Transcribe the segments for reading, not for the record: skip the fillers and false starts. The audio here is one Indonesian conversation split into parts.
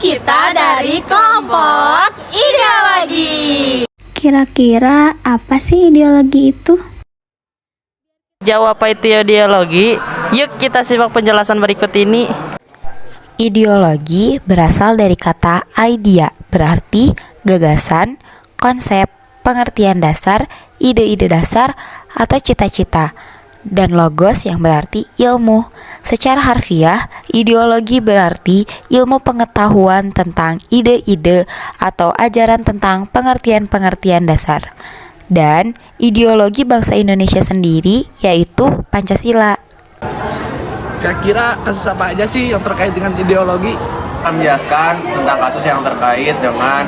kita dari kelompok ideologi. Kira-kira apa sih ideologi itu? Jawab apa itu ideologi? Yuk kita simak penjelasan berikut ini. Ideologi berasal dari kata idea, berarti gagasan, konsep, pengertian dasar, ide-ide dasar, atau cita-cita. Dan logos yang berarti ilmu. Secara harfiah, ideologi berarti ilmu pengetahuan tentang ide-ide atau ajaran tentang pengertian-pengertian dasar. Dan ideologi bangsa Indonesia sendiri yaitu Pancasila. Kira-kira kasus apa aja sih yang terkait dengan ideologi? Akan menjelaskan tentang kasus yang terkait dengan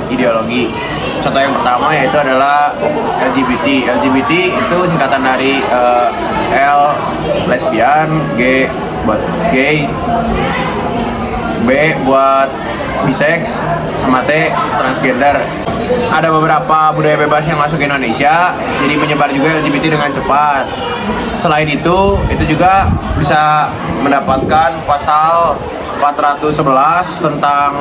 ideologi. Contoh yang pertama yaitu adalah LGBT. LGBT itu singkatan dari L lesbian, G buat gay, B buat bisex, sama T transgender. Ada beberapa budaya bebas yang masuk ke Indonesia, jadi menyebar juga LGBT dengan cepat. Selain itu juga bisa mendapatkan pasal 411 tentang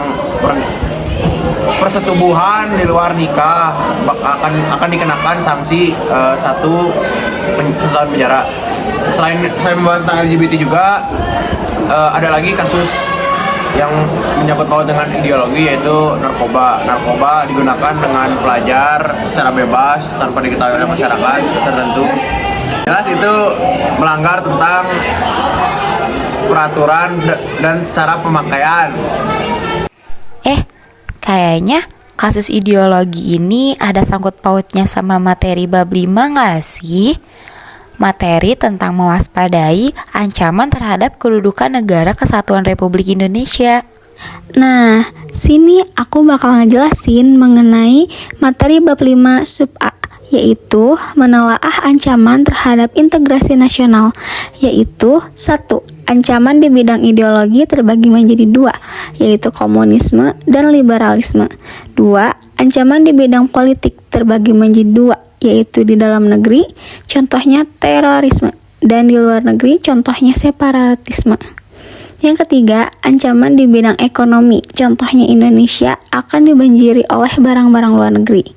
persetubuhan di luar nikah, akan dikenakan sanksi 1 tahun penjara. Selain membahas tentang LGBT juga ada lagi kasus yang menyangkut paut dengan ideologi, yaitu narkoba. Narkoba digunakan dengan pelajar secara bebas tanpa diketahui oleh masyarakat tertentu. Jelas itu melanggar tentang peraturan dan cara pemakaian. Kayaknya kasus ideologi ini ada sangkut pautnya sama materi bab 5 nggak sih? Materi tentang mewaspadai ancaman terhadap kedudukan negara kesatuan Republik Indonesia. Nah, sini aku bakal ngejelasin mengenai materi bab 5 sub A, yaitu menelaah ancaman terhadap integrasi nasional, yaitu 1. Ancaman di bidang ideologi terbagi menjadi 2, yaitu komunisme dan liberalisme. 2. Ancaman di bidang politik terbagi menjadi 2, yaitu di dalam negeri, contohnya terorisme, dan di luar negeri, contohnya separatisme. Yang ketiga, ancaman di bidang ekonomi, contohnya Indonesia akan dibanjiri oleh barang-barang luar negeri.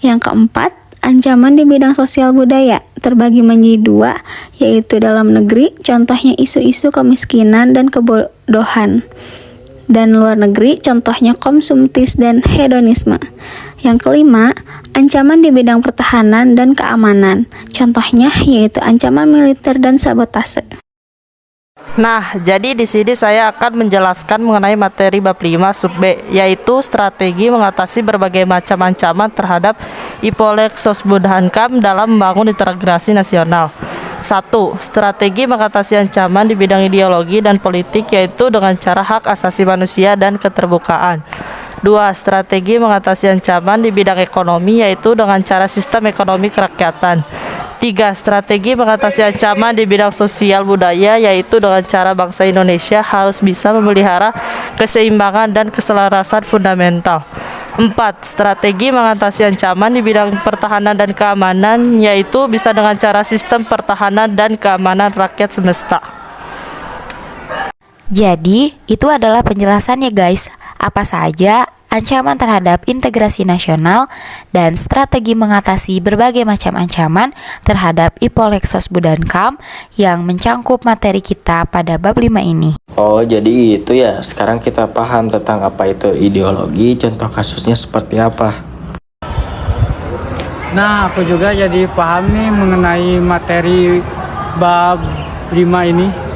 Yang keempat, ancaman di bidang sosial budaya terbagi menjadi 2, yaitu dalam negeri, contohnya isu-isu kemiskinan dan kebodohan. Dan luar negeri, contohnya konsumtis dan hedonisme. Yang kelima, ancaman di bidang pertahanan dan keamanan, contohnya yaitu ancaman militer dan sabotase. Nah, jadi di sini saya akan menjelaskan mengenai materi bab 5 sub B, yaitu strategi mengatasi berbagai macam ancaman terhadap Ipolek Sosbudhankam dalam membangun integrasi nasional. 1. Strategi mengatasi ancaman di bidang ideologi dan politik, yaitu dengan cara hak asasi manusia dan keterbukaan. 2. Strategi mengatasi ancaman di bidang ekonomi, yaitu dengan cara sistem ekonomi kerakyatan. 3. Strategi mengatasi ancaman di bidang sosial budaya, yaitu dengan cara bangsa Indonesia harus bisa memelihara keseimbangan dan keselarasan fundamental. 4. Strategi mengatasi ancaman di bidang pertahanan dan keamanan, yaitu bisa dengan cara sistem pertahanan dan keamanan rakyat semesta. Jadi, itu adalah penjelasannya guys. Apa saja ancaman terhadap integrasi nasional dan strategi mengatasi berbagai macam ancaman terhadap Ipolek Sosbudhankam yang mencangkup materi kita pada bab 5 ini. Oh, jadi itu ya. Sekarang kita paham tentang apa itu ideologi, contoh kasusnya seperti apa. Nah, aku juga jadi paham nih mengenai materi bab 5 ini.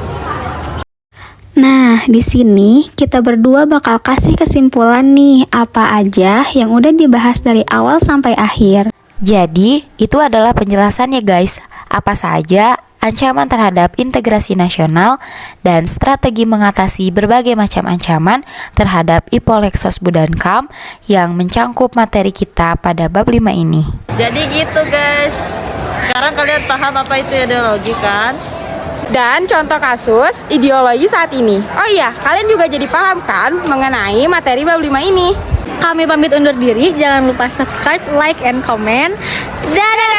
Nah, di sini kita berdua bakal kasih kesimpulan nih apa aja yang udah dibahas dari awal sampai akhir. Jadi, itu adalah penjelasannya guys. Apa saja ancaman terhadap integrasi nasional dan strategi mengatasi berbagai macam ancaman terhadap Ipolek Sosbudhankam yang mencangkup materi kita pada bab 5 ini. Jadi gitu guys. Sekarang kalian paham apa itu ideologi kan? Dan contoh kasus ideologi saat ini. Oh iya, kalian juga jadi paham kan mengenai materi bab 5 ini. Kami pamit undur diri, jangan lupa subscribe, like, and comment. Dadah!